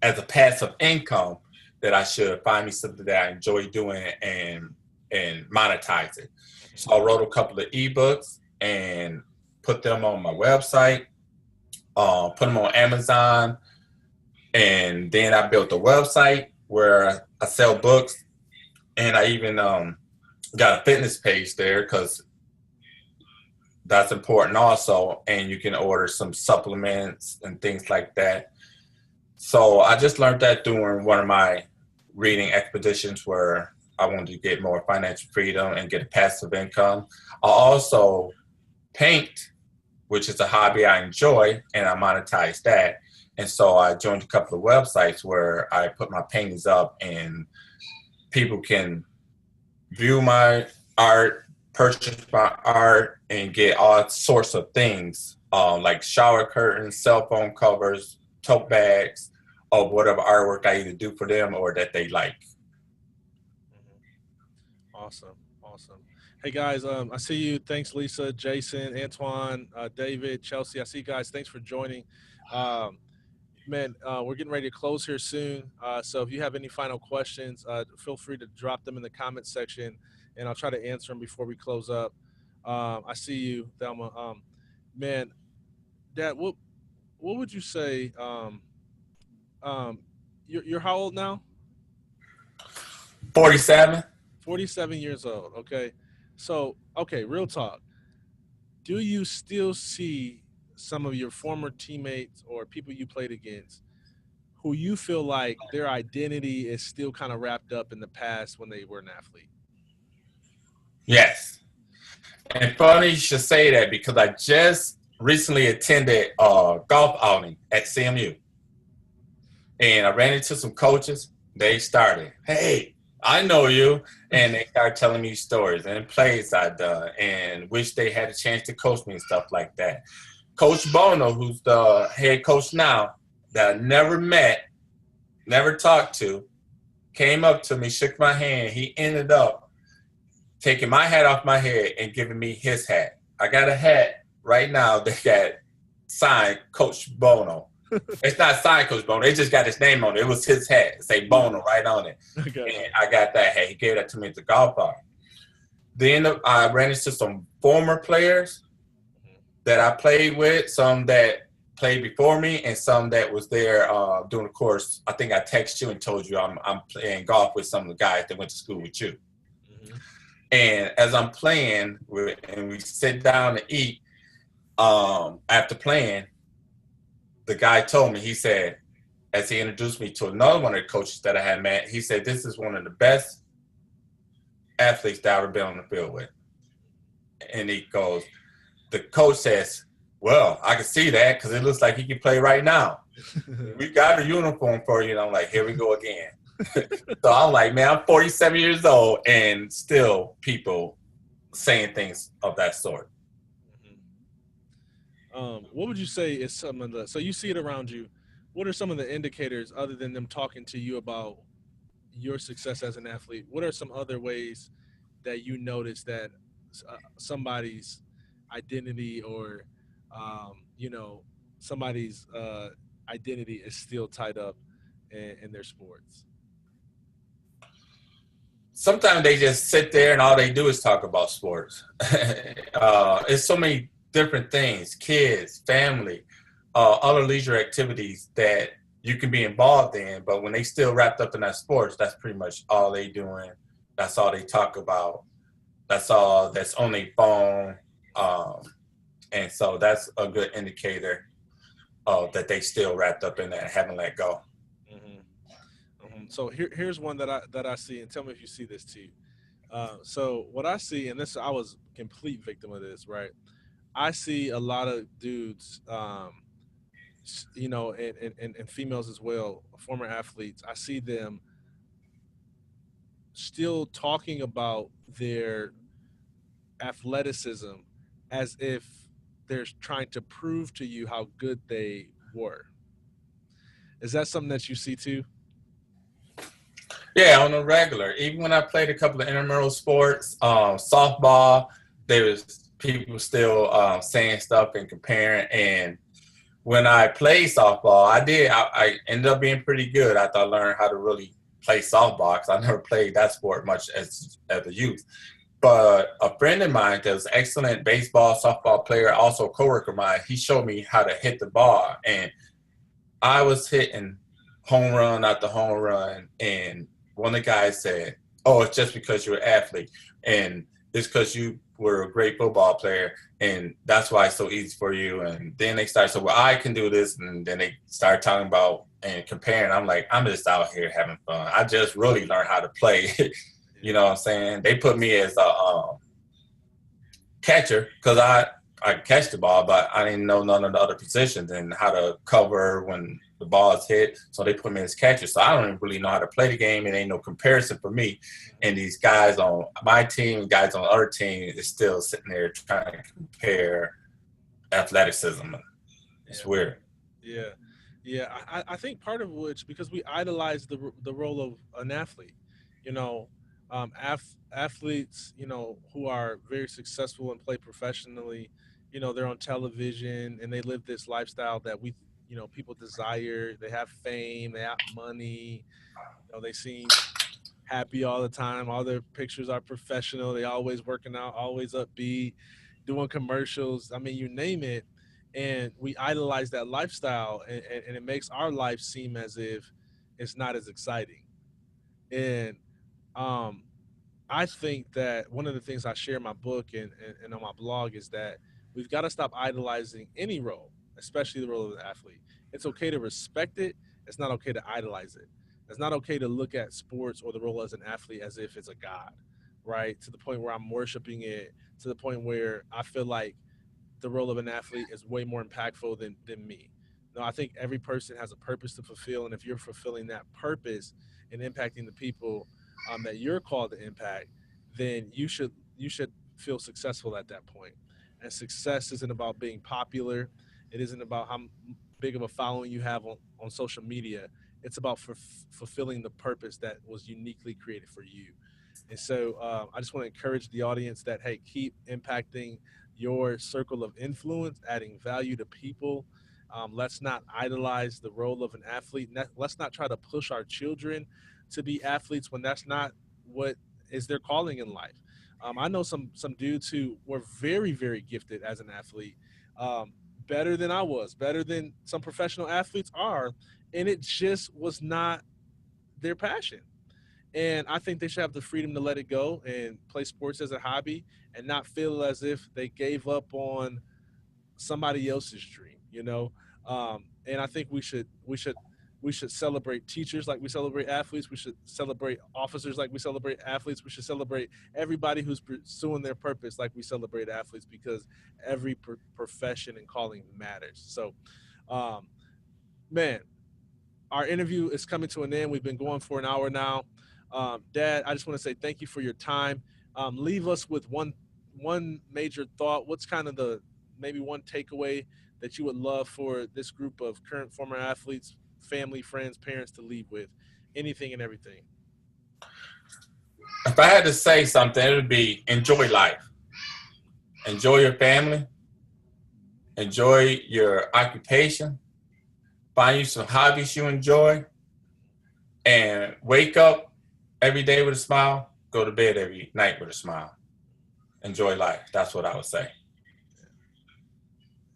as a passive income that I should find me something that I enjoy doing and monetize it. So I wrote a couple of ebooks and put them on my website, put them on Amazon, and then I built a website where I sell books, and I even got a fitness page there because that's important also. And you can order some supplements and things like that. So I just learned that during one of my reading expeditions where I wanted to get more financial freedom and get a passive income. I also paint, which is a hobby I enjoy, and I monetize that. And so I joined a couple of websites where I put my paintings up and people can view my art, purchase my art, and get all sorts of things like shower curtains, cell phone covers, tote bags, or whatever artwork I either do for them or that they like. Awesome, awesome. Hey guys, I see you. Thanks, Lisa, Jason, Antoine, David, Chelsea. I see you guys. Thanks for joining. Um, man, we're getting ready to close here soon. So if you have any final questions, feel free to drop them in the comment section, and I'll try to answer them before we close up. I see you, Thelma. Man, Dad, what would you say? Um, you're how old now? 47. 47 years old. Okay, so okay, real talk. Do you still see some of your former teammates or people you played against who you feel like their identity is still kind of wrapped up in the past when they were an athlete? Yes. And funny you should say that because I just recently attended a golf outing at CMU. And I ran into some coaches. They started, hey, I know you. And they started telling me stories and plays I'd done and wish they had a chance to coach me and stuff like that. Coach Bono, who's the head coach now, that I never met, never talked to, came up to me, shook my hand. He ended up taking my hat off my head and giving me his hat. I got a hat right now that got signed Coach Bono. It's not signed Coach Bono. They just got his name on it. It was his hat. It say Bono right on it. I got And you. I got that hat. He gave that to me at the golf bar. Then I ran into some former players that I played with, some that played before me and some that was there during the course. I think I texted you and told you I'm playing golf with some of the guys that went to school with you. Hmm. And as I'm playing and we sit down to eat, after playing, the guy told me, he said, as he introduced me to another one of the coaches that I had met, he said, this is one of the best athletes that I've ever been on the field with. And he goes, the coach says, well, I can see that because it looks like he can play right now. We got a uniform for you. And I'm like, here we go again. So I'm like, man, I'm 47 years old and still people saying things of that sort. What would you say is some of the, so you see it around you? What are some of the indicators other than them talking to you about your success as an athlete? What are some other ways that you notice that somebody's identity or, you know, somebody's identity is still tied up in their sports? Sometimes they just sit there and all they do is talk about sports. It's so many different things, kids, family, other leisure activities that you can be involved in. But when they still wrapped up in that sports, that's pretty much all they doing. That's all they talk about. That's all that's on their phone. Um, and so that's a good indicator that they still wrapped up in that and haven't let go. Hmm. So here's one that I see, and tell me if you see this too. So what I see, and this I was a complete victim of this, right? I see a lot of dudes, you know, and females as well, former athletes. I see them still talking about their athleticism as if they're trying to prove to you how good they were. Is that something that you see too? Yeah, on the regular. Even when I played a couple of intramural sports, softball, there was people still saying stuff and comparing. And when I played softball, I ended up being pretty good after I learned how to really play softball because I never played that sport much as a youth. But a friend of mine that was an excellent baseball, softball player, also a coworker of mine, he showed me how to hit the ball. And I was hitting home run after home run. And one of the guys said, "Oh, it's just because you're an athlete. And it's because you were a great football player. And that's why it's so easy for you." And then they started, so, well, I can do this. And then they started talking about and comparing. I'm like, I'm just out here having fun. I just really learned how to play. You know what I'm saying? They put me as a catcher because I catch the ball, but I didn't know none of the other positions and how to cover when the ball is hit. So they put me as catcher. So I don't even really know how to play the game. It ain't no comparison for me. And these guys on my team, guys on the other team, is still sitting there trying to compare athleticism. It's weird. Yeah, yeah. I think part of which because we idolize the role of an athlete, you know, athletes, who are very successful and play professionally, they're on television and they live this lifestyle that people desire. They have fame, they have money, they seem happy all the time. All their pictures are professional. They always working out, always upbeat, doing commercials. I mean, you name it. And we idolize that lifestyle, and it makes our life seem as if it's not as exciting. And um, I think that one of the things I share in my book and on my blog is that we've got to stop idolizing any role, especially the role of the athlete. It's okay to respect it. It's not okay to idolize it. It's not okay to look at sports or the role as an athlete as if it's a god, right? To the point where I'm worshiping it, to the point where I feel like the role of an athlete is way more impactful than me. No, I think every person has a purpose to fulfill, and if you're fulfilling that purpose and impacting the people that you're called to impact, then you should feel successful at that point. And success isn't about being popular. It isn't about how big of a following you have on social media. It's about fulfilling the purpose that was uniquely created for you. And so I just want to encourage the audience that, hey, keep impacting your circle of influence, adding value to people. Let's not idolize the role of an athlete. Let's not try to push our children to be athletes when that's not what is their calling in life. I know some dudes who were very, very gifted as an athlete, um, better than I was, better than some professional athletes are, and it just was not their passion. And I think they should have the freedom to let it go and play sports as a hobby and not feel as if they gave up on somebody else's dream. And I think we should celebrate teachers like we celebrate athletes. We should celebrate officers like we celebrate athletes. We should celebrate everybody who's pursuing their purpose like we celebrate athletes, because every profession and calling matters. So, um, man, our interview is coming to an end. We've been going for an hour now. Dad, I just want to say thank you for your time. Leave us with one major thought. What's kind of the maybe one takeaway that you would love for this group of current former athletes, family, friends, parents to leave with? Anything and everything. If I had to say something, it would be enjoy life, enjoy your family, enjoy your occupation, find you some hobbies you enjoy, and wake up every day with a smile, go to bed every night with a smile. Enjoy life. That's what I would say.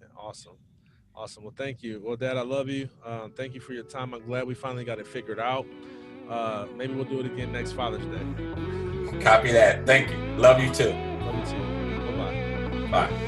Yeah, awesome. Awesome. Well, thank you. Well, Dad, I love you. Thank you for your time. I'm glad we finally got it figured out. Maybe we'll do it again next Father's Day. Copy that. Thank you. Love you too. Love you too. Bye bye. Bye.